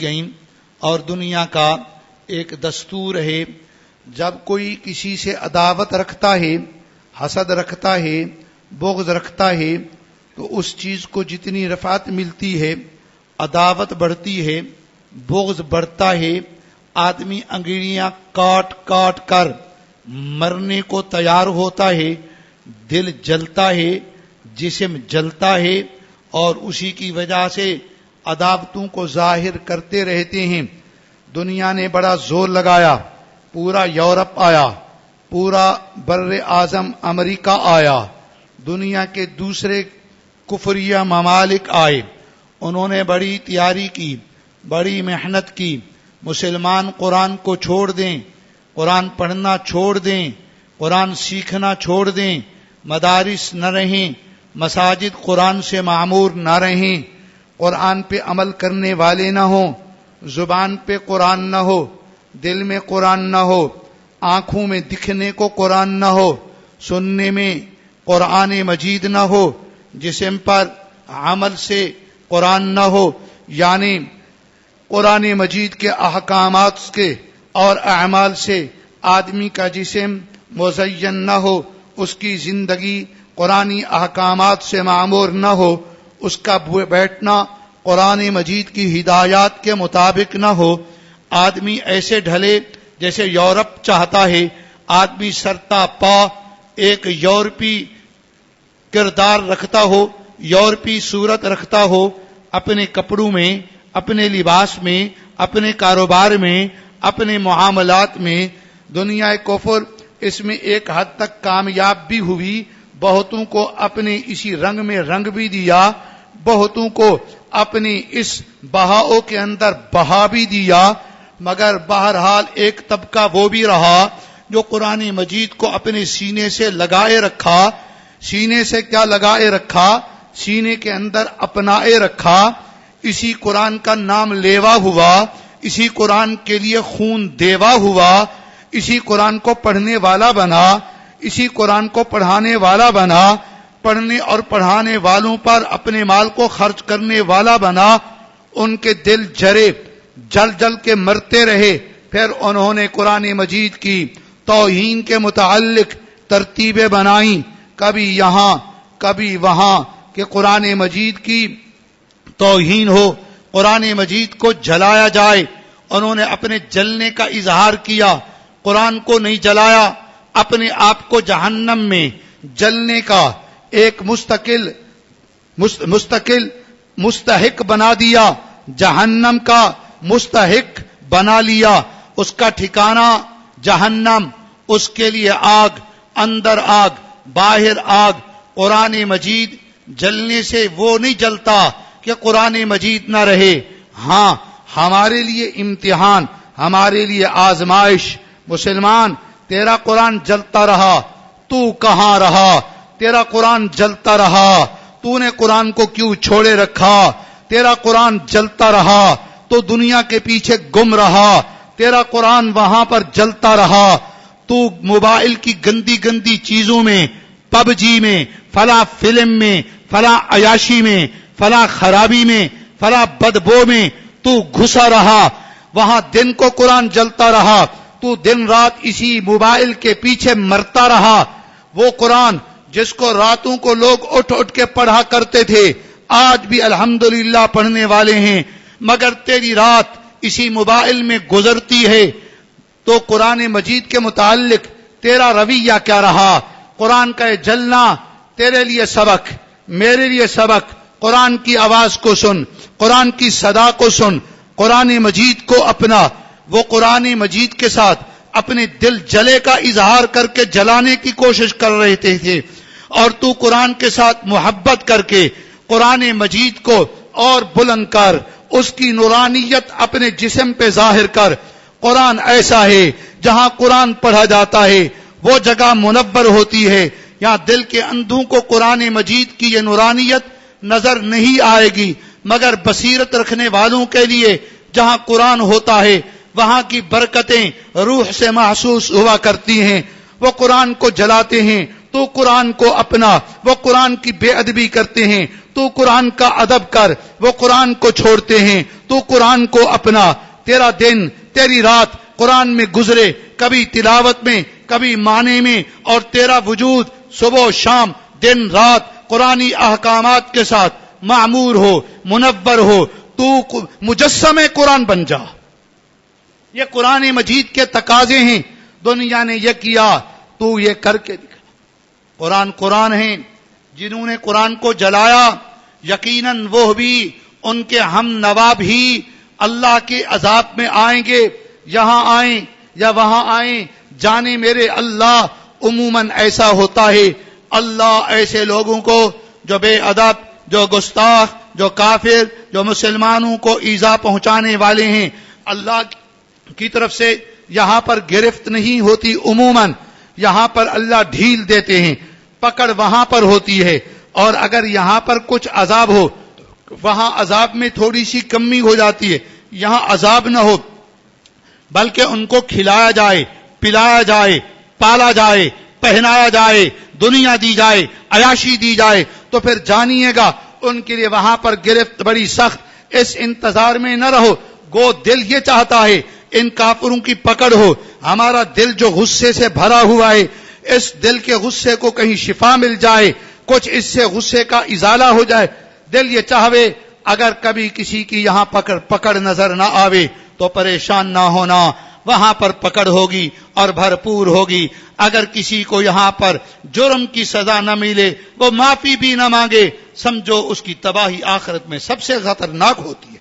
گئیں اور دنیا کا ایک دستور ہے جب کوئی کسی سے عداوت رکھتا ہے، حسد رکھتا ہے، بغض رکھتا ہے تو اس چیز کو جتنی رفعت ملتی ہے عداوت بڑھتی ہے، بغض بڑھتا ہے، آدمی انگلیاں کاٹ کاٹ کر مرنے کو تیار ہوتا ہے، دل جلتا ہے، جسم جلتا ہے اور اسی کی وجہ سے عداوتوں کو ظاہر کرتے رہتے ہیں۔ دنیا نے بڑا زور لگایا، پورا یورپ آیا، پورا بر اعظم امریکہ آیا، دنیا کے دوسرے کفریہ ممالک آئے، انہوں نے بڑی تیاری کی، بڑی محنت کی، مسلمان قرآن کو چھوڑ دیں، قرآن پڑھنا چھوڑ دیں، قرآن سیکھنا چھوڑ دیں، مدارس نہ رہیں، مساجد قرآن سے معمور نہ رہیں، قرآن پہ عمل کرنے والے نہ ہوں، زبان پہ قرآن نہ ہو، دل میں قرآن نہ ہو، آنکھوں میں دکھنے کو قرآن نہ ہو، سننے میں قرآن مجید نہ ہو، جسم پر عمل سے قرآن نہ ہو، یعنی قرآن مجید کے احکامات کے اور اعمال سے آدمی کا جسم مزین نہ ہو، اس کی زندگی قرآنی احکامات سے معمور نہ ہو، اس کا بیٹھنا قرآن مجید کی ہدایات کے مطابق نہ ہو، آدمی ایسے ڈھلے جیسے یورپ چاہتا ہے، آدمی سرتا پا ایک یورپی کردار رکھتا ہو، یورپی صورت رکھتا ہو، اپنے کپڑوں میں، اپنے لباس میں، اپنے کاروبار میں، اپنے معاملات میں۔ دنیا کفر اس میں ایک حد تک کامیاب بھی ہوئی، بہتوں کو اپنے اسی رنگ میں رنگ بھی دیا، بہتوں کو اپنی اس بہاؤ کے اندر بہا بھی دیا، مگر بہرحال ایک طبقہ وہ بھی رہا جو قرآن مجید کو اپنے سینے سے لگائے رکھا۔ سینے سے کیا لگائے رکھا؟ سینے کے اندر اپنائے رکھا، اسی قرآن کا نام لیوا ہوا، اسی قرآن کے لیے خون دیوا ہوا، اسی قرآن کو پڑھنے والا بنا، اسی قرآن کو پڑھانے والا بنا، پڑھنے اور پڑھانے والوں پر اپنے مال کو خرچ کرنے والا بنا۔ ان کے دل جرے، جل جل کے مرتے رہے، پھر انہوں نے قرآن مجید کی توہین کے متعلق ترتیبیں بنائیں، کبھی یہاں کبھی وہاں، کہ قرآن مجید کی توہین ہو، قرآن مجید کو جلایا جائے۔ انہوں نے اپنے جلنے کا اظہار کیا، قرآن کو نہیں جلایا، اپنے آپ کو جہنم میں جلنے کا ایک مستقل مستحق بنا دیا، جہنم کا مستحق بنا لیا، اس کا ٹھکانہ جہنم، اس کے لیے آگ، اندر آگ باہر آگ۔ قرآن مجید جلنے سے وہ نہیں جلتا کہ قرآن مجید نہ رہے، ہاں ہمارے لیے امتحان، ہمارے لیے آزمائش۔ مسلمان، تیرا قرآن جلتا رہا، تو کہاں رہا؟ تیرا قرآن جلتا رہا، تو نے قرآن کو کیوں چھوڑے رکھا؟ تیرا قرآن جلتا رہا تو دنیا کے پیچھے گم رہا، تیرا قرآن وہاں پر جلتا رہا، تو موبائل کی گندی گندی چیزوں میں، پب جی میں، فلاں فلم میں، فلاں عیاشی میں، فلاں خرابی میں، فلاں بدبو میں تو گھسا رہا، وہاں دن کو قرآن جلتا رہا، تو دن رات اسی موبائل کے پیچھے مرتا رہا۔ وہ قرآن جس کو راتوں کو لوگ اٹھ اٹھ کے پڑھا کرتے تھے، آج بھی الحمدللہ پڑھنے والے ہیں، مگر تیری رات اسی موبائل میں گزرتی ہے، تو قرآن مجید کے متعلق تیرا رویہ کیا رہا؟ قرآن کا یہ جلنا تیرے لیے سبق، میرے لیے سبق۔ قرآن کی آواز کو سن، قرآن کی صدا کو سن، قرآن مجید کو اپنا۔ وہ قرآن مجید کے ساتھ اپنے دل جلے کا اظہار کر کے جلانے کی کوشش کر رہے تھے، اور تو قرآن کے ساتھ محبت کر کے قرآن مجید کو اور بلند کر، اس کی نورانیت اپنے جسم پہ ظاہر کر۔ قرآن ایسا ہے جہاں قرآن پڑھا جاتا ہے وہ جگہ منور ہوتی ہے، یہاں دل کے اندھوں کو قرآن مجید کی یہ نورانیت نظر نہیں آئے گی، مگر بصیرت رکھنے والوں کے لیے جہاں قرآن ہوتا ہے وہاں کی برکتیں روح سے محسوس ہوا کرتی ہیں۔ وہ قرآن کو جلاتے ہیں، تو قرآن کو اپنا، وہ قرآن کی بے ادبی کرتے ہیں، تو قرآن کا ادب کر، وہ قرآن کو چھوڑتے ہیں، تو قرآن کو اپنا۔ تیرا دن، تیری رات قرآن میں گزرے، کبھی تلاوت میں، کبھی معنی میں، اور تیرا وجود صبح و شام، دن رات قرآنی احکامات کے ساتھ معمور ہو، منور ہو، تو مجسم قرآن بن جا۔ یہ قرآن مجید کے تقاضے ہیں، دنیا نے یہ کیا، تو یہ کر کے دکھا۔ قرآن ہیں، جنہوں نے قرآن کو جلایا، یقیناً وہ بھی، ان کے ہم نوا بھی اللہ کے عذاب میں آئیں گے، یہاں آئیں یا وہاں آئیں، جانے میرے اللہ۔ عموماً ایسا ہوتا ہے، اللہ ایسے لوگوں کو جو بے ادب، جو گستاخ، جو کافر، جو مسلمانوں کو ایذا پہنچانے والے ہیں، اللہ کی طرف سے یہاں پر گرفت نہیں ہوتی، عموماً یہاں پر اللہ ڈھیل دیتے ہیں، پکڑ وہاں پر ہوتی ہے، اور اگر یہاں پر کچھ عذاب ہو، وہاں عذاب میں تھوڑی سی کمی ہو جاتی ہے، یہاں عذاب نہ ہو، بلکہ ان کو کھلایا جائے، پلایا جائے، پالا جائے، پہنایا جائے، دنیا دی جائے، عیاشی دی جائے، تو پھر جانیے گا ان کے لیے وہاں پر گرفت بڑی سخت۔ اس انتظار میں نہ رہو، گو دل یہ چاہتا ہے ان کافروں کی پکڑ ہو۔ ہمارا دل جو غصے سے بھرا ہوا ہے، اس دل کے غصے کو کہیں شفا مل جائے، کچھ اس سے غصے کا ازالہ ہو جائے۔ دل یہ چاہے اگر کبھی کسی کی یہاں پکڑ نظر نہ آوے تو پریشان نہ ہونا، وہاں پر پکڑ ہوگی اور بھرپور ہوگی۔ اگر کسی کو یہاں پر جرم کی سزا نہ ملے، وہ معافی بھی نہ مانگے، سمجھو اس کی تباہی آخرت میں سب سے خطرناک ہوتی ہے۔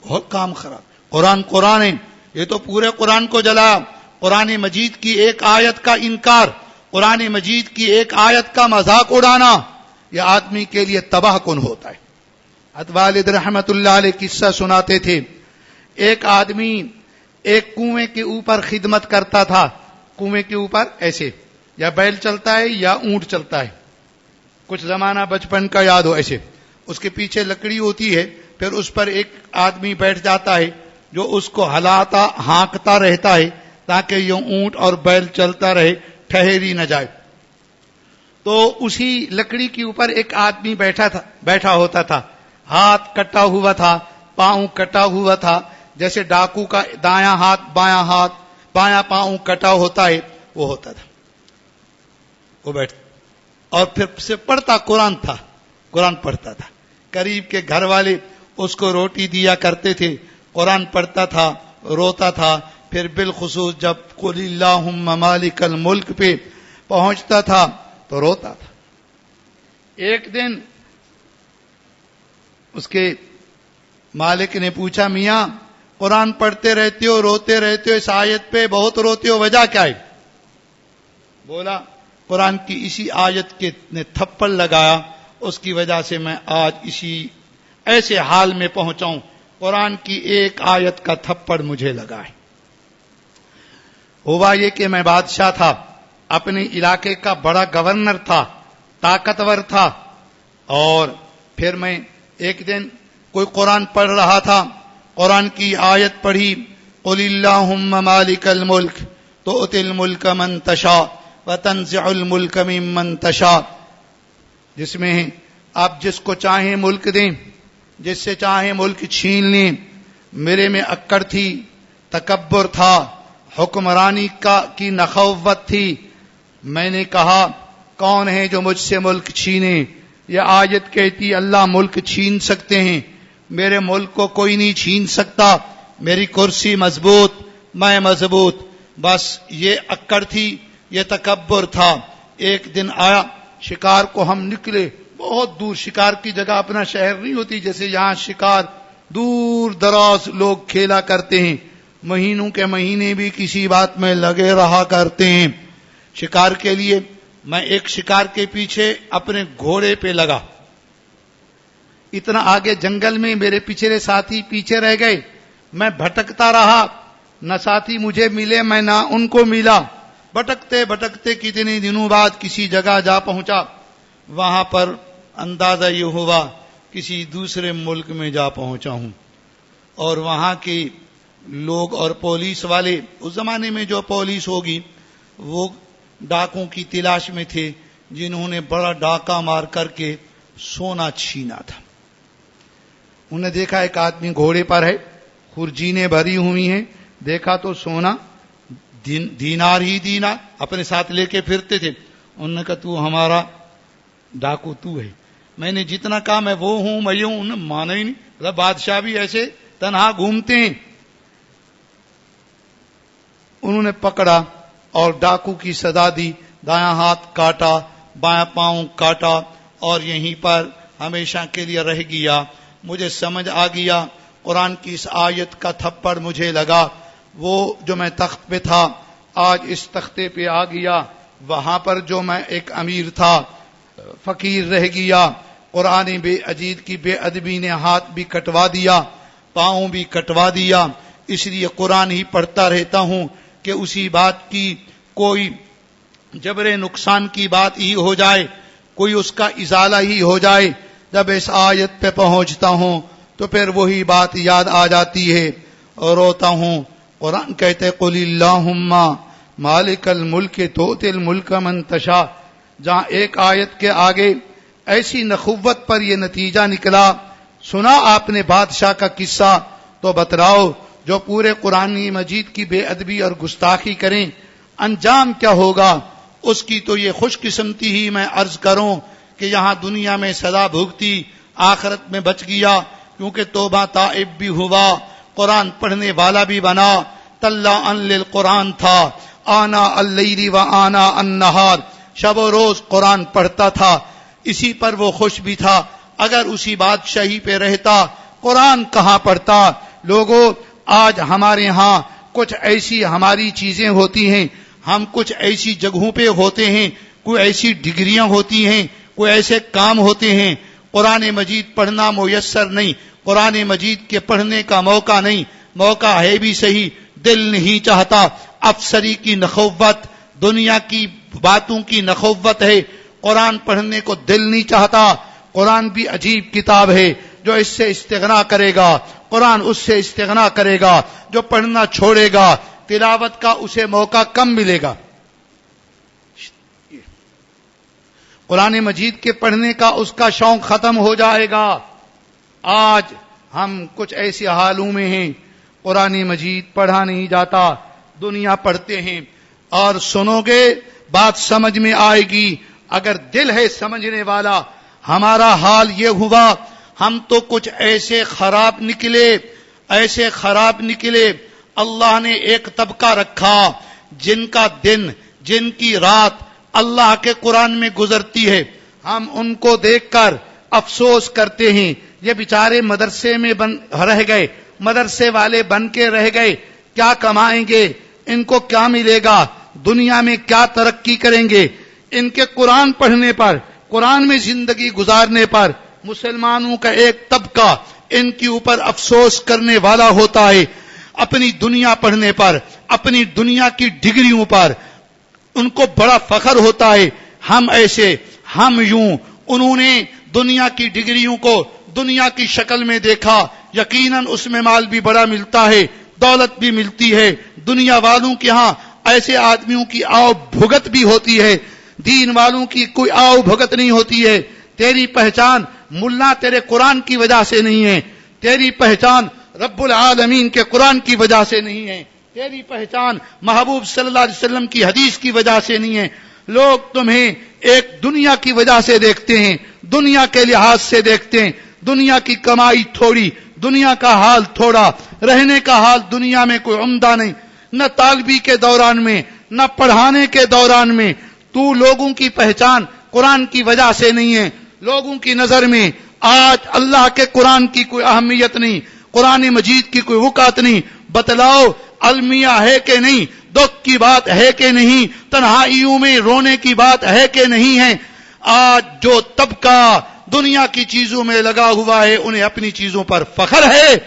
بہت کام خراب۔ قرآن ہے، یہ تو پورے قرآن کو جلا۔ قرآن مجید کی ایک آیت کا انکار، قرآن مجید کی ایک آیت کا مذاق اڑانا، یہ آدمی کے لیے تباہ کن ہوتا ہے۔ والد رحمت اللہ علیہ قصہ سناتے تھے، ایک آدمی ایک کنویں کے اوپر خدمت کرتا تھا، کنویں کے اوپر ایسے یا بیل چلتا ہے یا اونٹ چلتا ہے، کچھ زمانہ بچپن کا یاد ہو، ایسے اس کے پیچھے لکڑی ہوتی ہے، پھر اس پر ایک آدمی بیٹھ جاتا ہے جو اس کو ہلاتا ہانکتا رہتا ہے تاکہ یہ اونٹ اور بیل چلتا رہے، ٹھہری نہ جائے۔ تو اسی لکڑی کے اوپر ایک آدمی بیٹھا ہوتا تھا، ہاتھ کٹا ہوا تھا، پاؤں کٹا ہوا تھا، جیسے ڈاکو کا دایاں ہاتھ بایاں پاؤں کٹا ہوتا ہے، وہ ہوتا تھا۔ وہ بیٹھتا اور پھر سے پڑھتا، قرآن پڑھتا تھا۔ قریب کے گھر والے اس کو روٹی دیا کرتے تھے، قرآن پڑھتا تھا، روتا تھا۔ پھر بالخصوص جب قل اللہم مالک الملک پہ پہنچتا تھا تو روتا تھا۔ ایک دن اس کے مالک نے پوچھا، میاں قرآن پڑھتے رہتے ہو، روتے رہتے ہو، اس آیت پہ بہت روتے ہو، وجہ کیا ہے؟ بولا قرآن کی اسی آیت کے نے تھپڑ لگایا، اس کی وجہ سے میں آج اسی ایسے حال میں پہنچاؤں، قرآن کی ایک آیت کا تھپڑ مجھے لگا ہے۔ ہوا یہ کہ میں بادشاہ تھا، اپنے علاقے کا بڑا گورنر تھا، طاقتور تھا، اور پھر میں ایک دن کوئی قرآن پڑھ رہا تھا، قرآن کی آیت پڑھی، قل اللہم مالک الملک تؤتی الملک من تشاء وتنزع الملک ممن تشاء، جس میں آپ جس کو چاہیں ملک دیں، جس سے چاہیں ملک چھین لیں۔ میرے میں اکڑ تھی، تکبر تھا، حکمرانی کی نخوت تھی۔ میں نے کہا کون ہے جو مجھ سے ملک چھینے؟ یہ آیت کہتی اللہ ملک چھین سکتے ہیں، میرے ملک کو کوئی نہیں چھین سکتا، میری کرسی مضبوط، میں مضبوط۔ بس یہ اکڑ تھی، یہ تکبر تھا۔ ایک دن آیا، شکار کو ہم نکلے، بہت دور، شکار کی جگہ اپنا شہر نہیں ہوتی، جیسے یہاں شکار دور دراز لوگ کھیلا کرتے ہیں، مہینوں کے مہینے بھی کسی بات میں لگے رہا کرتے ہیں شکار کے لیے۔ میں ایک شکار کے پیچھے اپنے گھوڑے پہ لگا، اتنا آگے جنگل میں میرے پچھلے ساتھی پیچھے رہ گئے، میں بھٹکتا رہا، نہ ساتھی مجھے ملے، میں نہ ان کو ملا۔ بھٹکتے بھٹکتے کتنے دنوں بعد کسی جگہ جا پہنچا، وہاں پر اندازہ یہ ہوا کسی دوسرے ملک میں جا پہنچا ہوں، اور وہاں کی لوگ اور پولیس والے، اس زمانے میں جو پولیس ہوگی وہ ڈاکوں کی تلاش میں تھے جنہوں نے بڑا ڈاکہ مار کر کے سونا چھینا تھا. انہوں نے دیکھا ایک آدمی گھوڑے پر ہے، خرجینیں بھری ہوئی ہیں، دیکھا تو سونا دینار ہی دینار اپنے ساتھ لے کے پھرتے تھے. انہوں نے کہا تو ہمارا ڈاکو تو ہے، میں نے جتنا کہا میں وہ ہوں میں ہوں. انہوں نے مانا ہی نہیں. مطلب بادشاہ بھی ایسے تنہا گھومتے ہیں. انہوں نے پکڑا اور ڈاکو کی سزا دی، دایاں ہاتھ کاٹا، بایاں پاؤں کاٹا اور یہیں پر ہمیشہ کے لیے رہ گیا. مجھے سمجھ آ گیا، قرآن کی اس آیت کا تھپڑ مجھے لگا. وہ جو میں تخت پہ تھا آج اس تختے پہ آ گیا، وہاں پر جو میں ایک امیر تھا فقیر رہ گیا. قرآن بے عجیب کی بے ادبی نے ہاتھ بھی کٹوا دیا، پاؤں بھی کٹوا دیا. اس لیے قرآن ہی پڑھتا رہتا ہوں کہ اسی بات کی کوئی جبر نقصان کی بات ہی ہو جائے، کوئی اس کا ازالہ ہی ہو جائے. جب اس آیت پہ پہنچتا ہوں تو پھر وہی بات یاد آ جاتی ہے اور روتا ہوں. قرآن کہتے قل اللہم مالک الملک تؤتی الملک من تشاء. جہاں ایک آیت کے آگے ایسی نخوت پر یہ نتیجہ نکلا. سنا آپ نے بادشاہ کا قصہ، تو بتلاؤ جو پورے قرآن مجید کی بے ادبی اور گستاخی کریں انجام کیا ہوگا. اس کی تو یہ خوش قسمتی ہی میں عرض کروں کہ یہاں دنیا میں سزا بھگتی، آخرت میں بچ گیا، کیونکہ توبہ تائب بھی ہوا، قرآن پڑھنے والا بھی بنا. طلّاعً للقرآن تھا، آنا اللیل و آنا النہار، شب و روز قرآن پڑھتا تھا. اسی پر وہ خوش بھی تھا. اگر اسی بادشاہی پہ رہتا قرآن کہاں پڑھتا. لوگوں آج ہمارے ہاں کچھ ایسی ہماری چیزیں ہوتی ہیں، ہم کچھ ایسی جگہوں پہ ہوتے ہیں، کوئی ایسی ڈگریاں ہوتی ہیں، کوئی ایسے کام ہوتے ہیں، قرآن مجید پڑھنا میسر نہیں، قرآن مجید کے پڑھنے کا موقع نہیں. موقع ہے بھی صحیح، دل نہیں چاہتا. افسری کی نخوت، دنیا کی باتوں کی نخوت ہے، قرآن پڑھنے کو دل نہیں چاہتا. قرآن بھی عجیب کتاب ہے، جو اس سے استغنا کرے گا قرآن اس سے استغنا کرے گا، جو پڑھنا چھوڑے گا تلاوت کا اسے موقع کم ملے گا. قرآن مجید کے پڑھنے کا اس کا شوق ختم ہو جائے گا. آج ہم کچھ ایسے حالوں میں ہیں، قرآن مجید پڑھا نہیں جاتا، دنیا پڑھتے ہیں. اور سنو گے بات سمجھ میں آئے گی اگر دل ہے سمجھنے والا. ہمارا حال یہ ہوا، ہم تو کچھ ایسے خراب نکلے. اللہ نے ایک طبقہ رکھا جن کا دن، جن کی رات اللہ کے قرآن میں گزرتی ہے. ہم ان کو دیکھ کر افسوس کرتے ہیں، یہ بیچارے مدرسے میں رہ گئے، مدرسے والے بن کے رہ گئے، کیا کمائیں گے، ان کو کیا ملے گا، دنیا میں کیا ترقی کریں گے. ان کے قرآن پڑھنے پر، قرآن میں زندگی گزارنے پر مسلمانوں کا ایک طبقہ ان کے اوپر افسوس کرنے والا ہوتا ہے. اپنی دنیا پڑھنے پر، اپنی دنیا کی ڈگریوں پر ان کو بڑا فخر ہوتا ہے. ہم ایسے، ہم یوں. انہوں نے دنیا کی ڈگریوں کو دنیا کی شکل میں دیکھا. یقیناً اس میں مال بھی بڑا ملتا ہے، دولت بھی ملتی ہے. دنیا والوں کے ہاں ایسے آدمیوں کی آؤ بھگت بھی ہوتی ہے، دین والوں کی کوئی آؤ بھگت نہیں ہوتی ہے. تیری پہچان ملا تیرے قرآن کی وجہ سے نہیں ہے، تیری پہچان رب العالمین کے قرآن کی وجہ سے نہیں ہے، تیری پہچان محبوب صلی اللہ علیہ وسلم کی حدیث کی وجہ سے نہیں ہے. لوگ تمہیں ایک دنیا کی وجہ سے دیکھتے ہیں، دنیا کے لحاظ سے دیکھتے ہیں. دنیا کی کمائی تھوڑی، دنیا کا حال تھوڑا، رہنے کا حال دنیا میں کوئی عمدہ نہیں، نہ طالبی کے دوران میں، نہ پڑھانے کے دوران میں. تو لوگوں کی پہچان قرآن کی وجہ سے نہیں ہے. لوگوں کی نظر میں آج اللہ کے قرآن کی کوئی اہمیت نہیں، قرآن مجید کی کوئی وقعت نہیں. بتلاؤ المیہ ہے کہ نہیں، دکھ کی بات ہے کہ نہیں، تنہائیوں میں رونے کی بات ہے کہ نہیں ہے. آج جو طبقہ دنیا کی چیزوں میں لگا ہوا ہے انہیں اپنی چیزوں پر فخر ہے،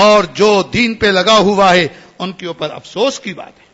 اور جو دین پہ لگا ہوا ہے ان کے اوپر افسوس کی بات ہے.